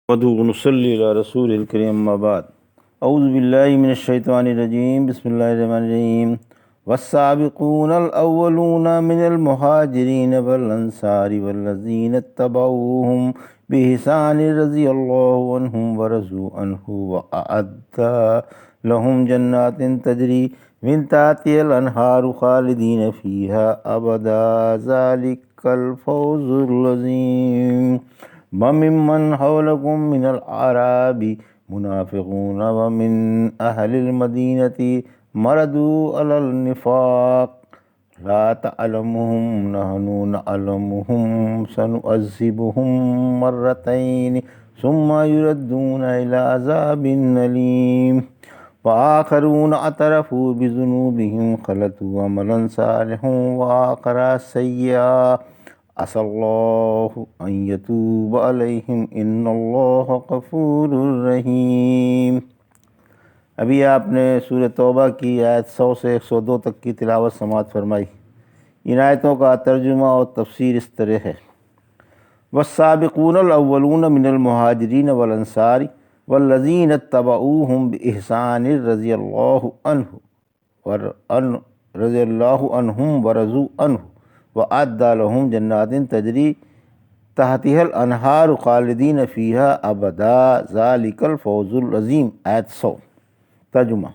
ونصلي على رسول الكريم أما بعد أعوذ بالله من الشيطان الرجيم بسم الله الرحمن الرحيم والسابقون الأولون من المهاجرين والأنصار والذين اتبعوهم بإحسان رضي الله عنهم ورضوا عنه وأعد لهم جنات تجري من تحتها الأنهار خالدين فيها أبدا ذلك الفوز العظيم وممن حولكم من الأعراب منافقون ومن أهل المدينة مردوا على النفاق لا تعلمهم نحن نعلمهم سنعذبهم مرتين ثم يردون إلى عذاب أليم وآخرون اعترفوا بذنوبهم خلطوا عملا صالحا وآخر سيئا عسى اللہ ان یتوب علیہم ان اللہ غفور رحیم۔ ابھی آپ نے سورہ توبہ کی آیت 100 سے 102 تک کی تلاوت سماعت فرمائی۔ ان آیتوں کا ترجمہ اور تفسیر اس طرح ہے: والسابقون الاولون من المہاجرین والانصار والذین اتبعوہم بإحسان رضی اللہ عنہم ورضوا عنہ وأعد لهم جنات تجری تحتها الانہار خالدین فیہا ابدا ذالک الفوز العظیم۔ آیت 100۔ ترجمہ: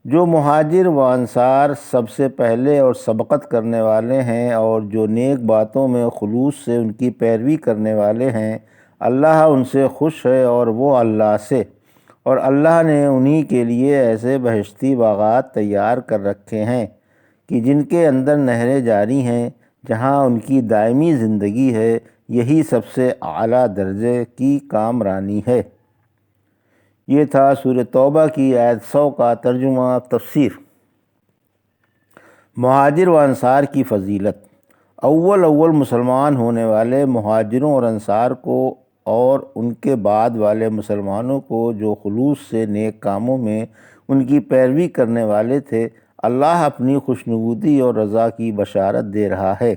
جو مہاجر و انصار سب سے پہلے اور سبقت کرنے والے ہیں اور جو نیک باتوں میں خلوص سے ان کی پیروی کرنے والے ہیں، اللہ ان سے خوش ہے اور وہ اللہ سے، اور اللہ نے انہی کے لیے ایسے بہشتی باغات تیار کر رکھے ہیں کہ جن کے اندر نہریں جاری ہیں، جہاں ان کی دائمی زندگی ہے۔ یہی سب سے اعلیٰ درجے کی کامرانی ہے۔ یہ تھا سورہ توبہ کی آیت 100 کا ترجمہ تفسیر۔ مہاجر و انصار کی فضیلت۔ اول مسلمان ہونے والے مہاجروں اور انصار کو اور ان کے بعد والے مسلمانوں کو جو خلوص سے نیک کاموں میں ان کی پیروی کرنے والے تھے، اللہ اپنی خوشنودی اور رضا کی بشارت دے رہا ہے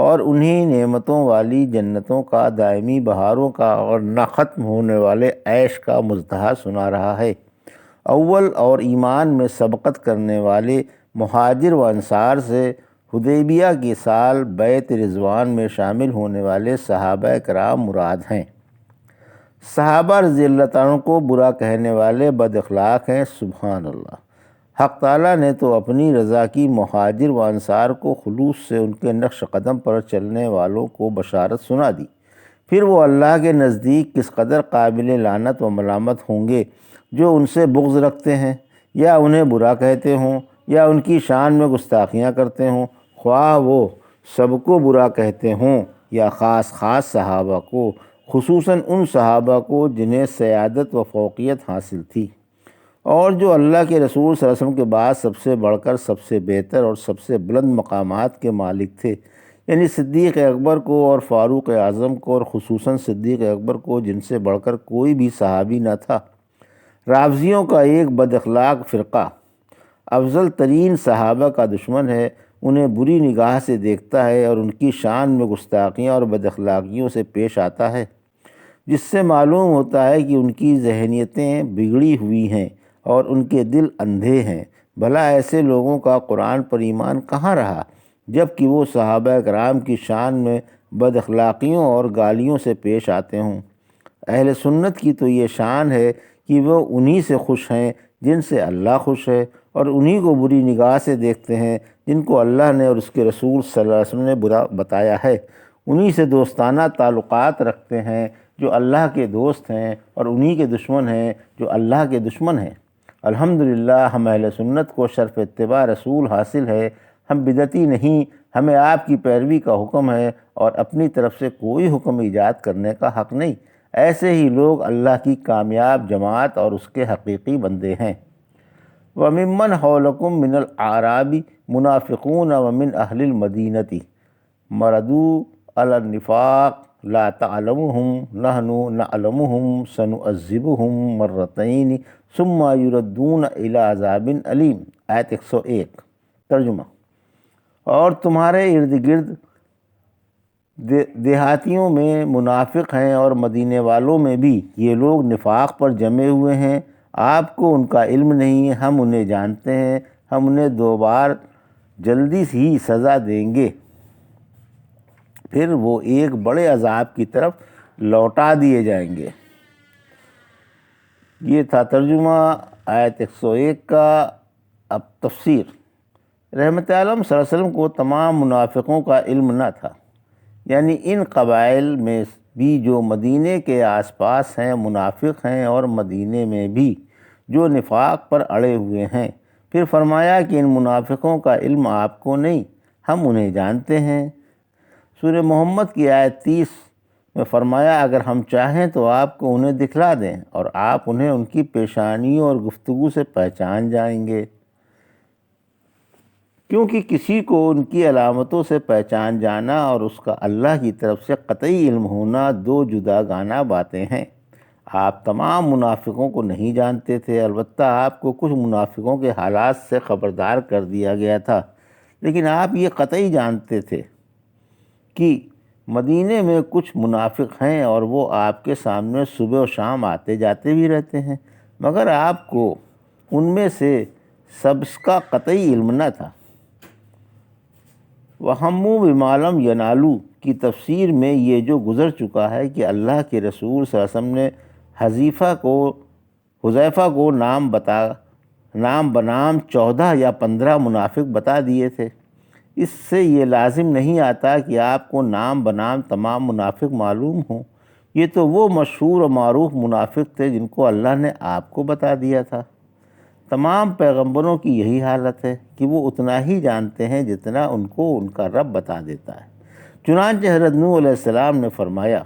اور انہی نعمتوں والی جنتوں کا، دائمی بہاروں کا اور نہ ختم ہونے والے عیش کا مزدہ سنا رہا ہے۔ اول اور ایمان میں سبقت کرنے والے مہاجر و انصار سے حدیبیہ کے سال بیعت رضوان میں شامل ہونے والے صحابہ کرام مراد ہیں۔ صحابہ رضی اللہ عنہ کو برا کہنے والے بد اخلاق ہیں۔ سبحان اللہ! حق تعالیٰ نے تو اپنی رضا کی مہاجر و انصار کو خلوص سے ان کے نقش قدم پر چلنے والوں کو بشارت سنا دی۔ پھر وہ اللہ کے نزدیک کس قدر قابل لعنت و ملامت ہوں گے جو ان سے بغض رکھتے ہیں یا انہیں برا کہتے ہوں یا ان کی شان میں گستاخیاں کرتے ہوں، خواہ وہ سب کو برا کہتے ہوں یا خاص صحابہ کو، خصوصاً ان صحابہ کو جنہیں سیادت و فوقیت حاصل تھی اور جو اللہ کے رسول صلی اللہ علیہ وسلم کے بعد سب سے بڑھ کر سب سے بہتر اور سب سے بلند مقامات کے مالک تھے، یعنی صدیق اکبر کو اور فاروق اعظم کو، اور خصوصاً صدیق اکبر کو جن سے بڑھ کر کوئی بھی صحابی نہ تھا۔ رافضیوں کا ایک بد اخلاق فرقہ افضل ترین صحابہ کا دشمن ہے، انہیں بری نگاہ سے دیکھتا ہے اور ان کی شان میں گستاخیاں اور بد اخلاقیوں سے پیش آتا ہے، جس سے معلوم ہوتا ہے کہ ان کی ذہنیتیں بگڑی ہوئی ہیں اور ان کے دل اندھے ہیں۔ بھلا ایسے لوگوں کا قرآن پر ایمان کہاں رہا جب کہ وہ صحابہ کرام کی شان میں بد اخلاقیوں اور گالیوں سے پیش آتے ہوں؟ اہل سنت کی تو یہ شان ہے کہ وہ انہی سے خوش ہیں جن سے اللہ خوش ہے، اور انہی کو بری نگاہ سے دیکھتے ہیں جن کو اللہ نے اور اس کے رسول صلی اللہ علیہ وسلم نے برا بتایا ہے، انہی سے دوستانہ تعلقات رکھتے ہیں جو اللہ کے دوست ہیں، اور انہی کے دشمن ہیں جو اللہ کے دشمن ہیں۔ الحمدللہ ہم اہل سنت کو شرف اتباع رسول حاصل ہے، ہم بدعتی نہیں، ہمیں آپ کی پیروی کا حکم ہے اور اپنی طرف سے کوئی حکم ایجاد کرنے کا حق نہیں۔ ایسے ہی لوگ اللہ کی کامیاب جماعت اور اس کے حقیقی بندے ہیں۔ وَمِمَّنْ حَوْلَكُمْ مِنَ الْأَعْرَابِ مُنَافِقُونَ وَمِنْ أَهْلِ الْمَدِينَةِ مَرَدُوا عَلَى النِّفَاقِ لَا تَعْلَمُهُمْ نَحْنُ نَعْلَمُهُمْ سَنُعَذِّبُهُمْ مَرَّتَيْنِ ثُمَّ يُرَدُّونَ إِلَى عَذَابٍ أَلِيمٍ۔ آیت 101۔ ترجمہ: اور تمہارے ارد گرد دیہاتیوں میں منافق ہیں اور مدینے والوں میں بھی یہ لوگ نفاق پر جمے ہوئے ہیں۔ آپ کو ان کا علم نہیں ہے، ہم انہیں جانتے ہیں، ہم انہیں 2 بار جلدی سے ہی سزا دیں گے، پھر وہ ایک بڑے عذاب کی طرف لوٹا دیے جائیں گے۔ یہ تھا ترجمہ آیت 101 کا۔ اب تفسیر۔ رحمت عالم صلی اللہ علیہ وسلم کو تمام منافقوں کا علم نہ تھا، یعنی ان قبائل میں بھی جو مدینے کے آس پاس ہیں منافق ہیں، اور مدینے میں بھی جو نفاق پر اڑے ہوئے ہیں۔ پھر فرمایا کہ ان منافقوں کا علم آپ کو نہیں، ہم انہیں جانتے ہیں۔ سورہ محمد کی آیت 30 میں فرمایا اگر ہم چاہیں تو آپ کو انہیں دکھلا دیں، اور آپ انہیں ان کی پیشانیوں اور گفتگو سے پہچان جائیں گے، کیونکہ کسی کو ان کی علامتوں سے پہچان جانا اور اس کا اللہ کی طرف سے قطعی علم ہونا 2 جداگانہ باتیں ہیں۔ آپ تمام منافقوں کو نہیں جانتے تھے، البتہ آپ کو کچھ منافقوں کے حالات سے خبردار کر دیا گیا تھا، لیکن آپ یہ قطعی جانتے تھے کہ مدینے میں کچھ منافق ہیں اور وہ آپ کے سامنے صبح و شام آتے جاتے بھی رہتے ہیں، مگر آپ کو ان میں سے سب کا قطعی علم نہ تھا۔ وَہَمُّوا بِمَا لَمْ يَنَالُوا کی تفسیر میں یہ جو گزر چکا ہے کہ اللہ کے رسول صلی اللہ علیہ وسلم نے حذیفہ کو نام بنام 14 یا 15 منافق بتا دیے تھے، اس سے یہ لازم نہیں آتا کہ آپ کو نام بنام تمام منافق معلوم ہوں۔ یہ تو وہ مشہور و معروف منافق تھے جن کو اللہ نے آپ کو بتا دیا تھا۔ تمام پیغمبروں کی یہی حالت ہے کہ وہ اتنا ہی جانتے ہیں جتنا ان کو ان کا رب بتا دیتا ہے۔ چنانچہ حضرت نوح علیہ السلام نے فرمایا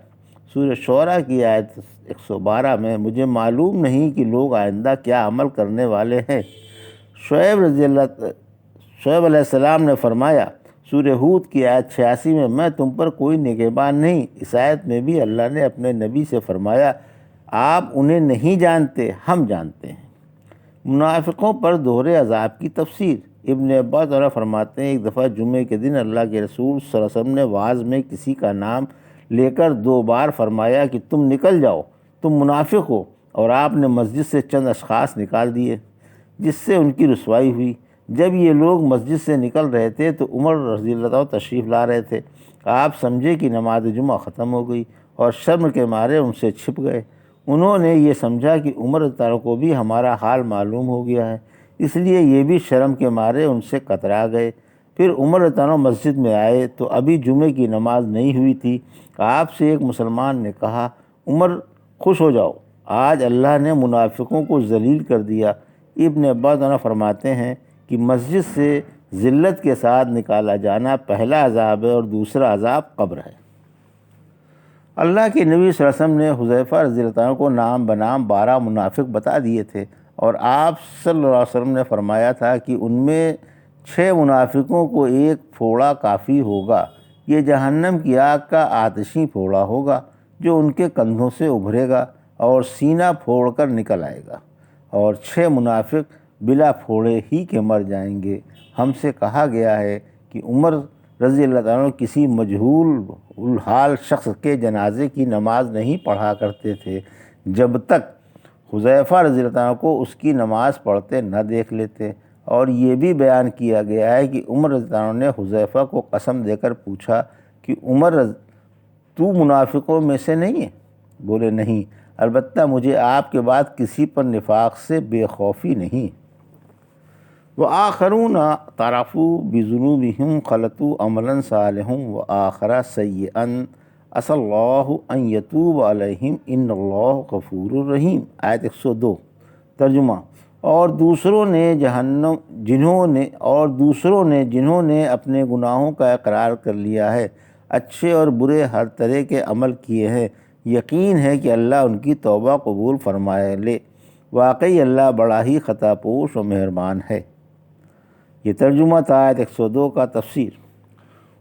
سورہ شعراء کی آیت 112 میں، مجھے معلوم نہیں کہ لوگ آئندہ کیا عمل کرنے والے ہیں۔ شعیب علیہ السلام نے فرمایا سورہ ہود کی آیت 86 میں تم پر کوئی نگہبان نہیں۔ اس آیت میں بھی اللہ نے اپنے نبی سے فرمایا آپ انہیں نہیں جانتے، ہم جانتے ہیں۔ منافقوں پر دوہرے عذاب کی تفسیر۔ ابن عباس فرماتے ہیں ایک دفعہ جمعے کے دن اللہ کے رسول صلی اللہ علیہ وسلم نے وعظ میں کسی کا نام لے کر 2 بار فرمایا کہ تم نکل جاؤ، تم منافق ہو، اور آپ نے مسجد سے چند اشخاص نکال دیے جس سے ان کی رسوائی ہوئی۔ جب یہ لوگ مسجد سے نکل رہے تھے تو عمر رضی اللہ عنہ تشریف لا رہے تھے۔ آپ سمجھے کہ نماز جمعہ ختم ہو گئی اور شرم کے مارے ان سے چھپ گئے۔ انہوں نے یہ سمجھا کہ عمر رضی اللہ عنہ کو بھی ہمارا حال معلوم ہو گیا ہے، اس لیے یہ بھی شرم کے مارے ان سے کترا گئے۔ پھر عمر رضی اللہ عنہ مسجد میں آئے تو ابھی جمعے کی نماز نہیں ہوئی تھی۔ آپ سے ایک مسلمان نے کہا عمر خوش ہو جاؤ، آج اللہ نے منافقوں کو ذلیل کر دیا۔ ابن عباس فرماتے ہیں کہ مسجد سے ذلت کے ساتھ نکالا جانا پہلا عذاب ہے اور دوسرا عذاب قبر ہے۔ اللہ کے نبی صلی اللہ علیہ وسلم نے حذیفہ رضی اللہ عنہ کو نام بنام 12 منافق بتا دیے تھے، اور آپ صلی اللہ علیہ وسلم نے فرمایا تھا کہ ان میں 6 منافقوں کو ایک پھوڑا کافی ہوگا، یہ جہنم کی آگ کا آتشی پھوڑا ہوگا جو ان کے کندھوں سے ابھرے گا اور سینہ پھوڑ کر نکل آئے گا، اور 6 منافق بلا پھوڑے ہی کے مر جائیں گے۔ ہم سے کہا گیا ہے کہ عمر رضی اللہ عنہ کسی مجہول الحال شخص کے جنازے کی نماز نہیں پڑھا کرتے تھے جب تک حذیفہ رضی اللہ عنہ کو اس کی نماز پڑھتے نہ دیکھ لیتے، اور یہ بھی بیان کیا گیا ہے کہ عمر رضی اللہ عنہ نے حذیفہ کو قسم دے کر پوچھا کہ عمر تو منافقوں میں سے نہیں ہے؟ بولے نہیں، البتہ مجھے آپ کے بعد کسی پر نفاق سے بے خوفی نہیں۔ وآخرون اعترفوا بذنوبہم خلطوا عملا صالحا وآخر سیئا عسى اللہ ان یتوب علیہم ان اللہ غفور رحیم۔ آیت 102 ترجمہ۔ اور دوسروں نے جنہوں نے اپنے گناہوں کا اقرار کر لیا ہے، اچھے اور برے ہر طرح کے عمل کیے ہیں، یقین ہے کہ اللہ ان کی توبہ قبول فرمائے لے، واقعی اللہ بڑا ہی خطا پوش و مہربان ہے۔ یہ ترجمہ تھا آیت 102 کا۔ تفسیر۔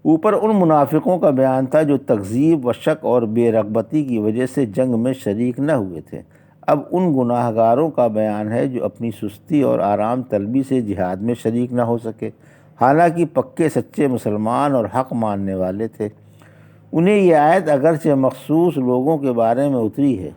اوپر ان منافقوں کا بیان تھا جو تکذیب و شک اور بے رغبتی کی وجہ سے جنگ میں شریک نہ ہوئے تھے۔ اب ان گناہ گاروں کا بیان ہے جو اپنی سستی اور آرام طلبی سے جہاد میں شریک نہ ہو سکے، حالانکہ پکے سچے مسلمان اور حق ماننے والے تھے۔ انہیں یہ آیت اگرچہ مخصوص لوگوں کے بارے میں اتری ہے،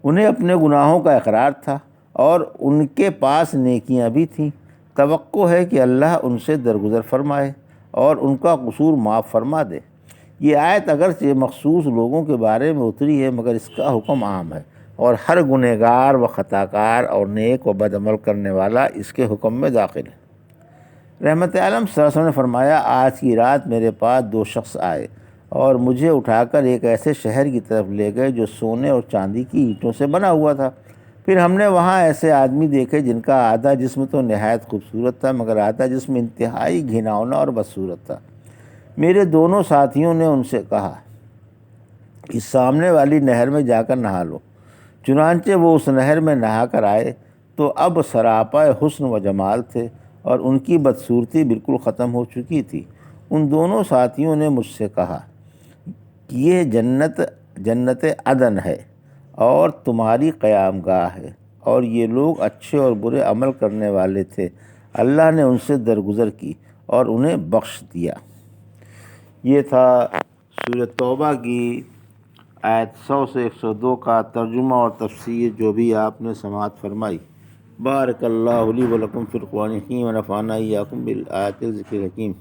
انہیں اپنے گناہوں کا اقرار تھا اور ان کے پاس نیکیاں بھی تھیں، توقع ہے کہ اللہ ان سے درگزر فرمائے اور ان کا قصور معاف فرما دے۔ یہ آیت اگرچہ مخصوص لوگوں کے بارے میں اتری ہے مگر اس کا حکم عام ہے، اور ہر گنہگار و خطاکار اور نیک و بد عمل کرنے والا اس کے حکم میں داخل ہے۔ رحمت عالم صلی اللہ علیہ وسلم نے فرمایا، آج کی رات میرے پاس 2 شخص آئے اور مجھے اٹھا کر ایک ایسے شہر کی طرف لے گئے جو سونے اور چاندی کی اینٹوں سے بنا ہوا تھا۔ پھر ہم نے وہاں ایسے آدمی دیکھے جن کا آدھا جسم تو نہایت خوبصورت تھا مگر آدھا جسم انتہائی گھناؤنا اور بدصورت تھا۔ میرے دونوں ساتھیوں نے ان سے کہا، اس سامنے والی نہر میں جا کر نہا لو۔ چنانچہ وہ اس نہر میں نہا کر آئے تو اب سراپا حسن و جمال تھے اور ان کی بدصورتی بالکل ختم ہو چکی تھی۔ ان دونوں ساتھیوں نے مجھ سے کہا کہ یہ جنت عدن ہے اور تمہاری قیام گاہ ہے، اور یہ لوگ اچھے اور برے عمل کرنے والے تھے، اللہ نے ان سے درگزر کی اور انہیں بخش دیا۔ یہ تھا سورۃ توبہ کی آیت 100 سے 102 کا ترجمہ اور تفسیر جو بھی آپ نے سماعت فرمائی۔ بارک اللہ لی و لکم فی القرآن الحکیم ونفعنی وایاکم بالآیات الذکر الحکیم۔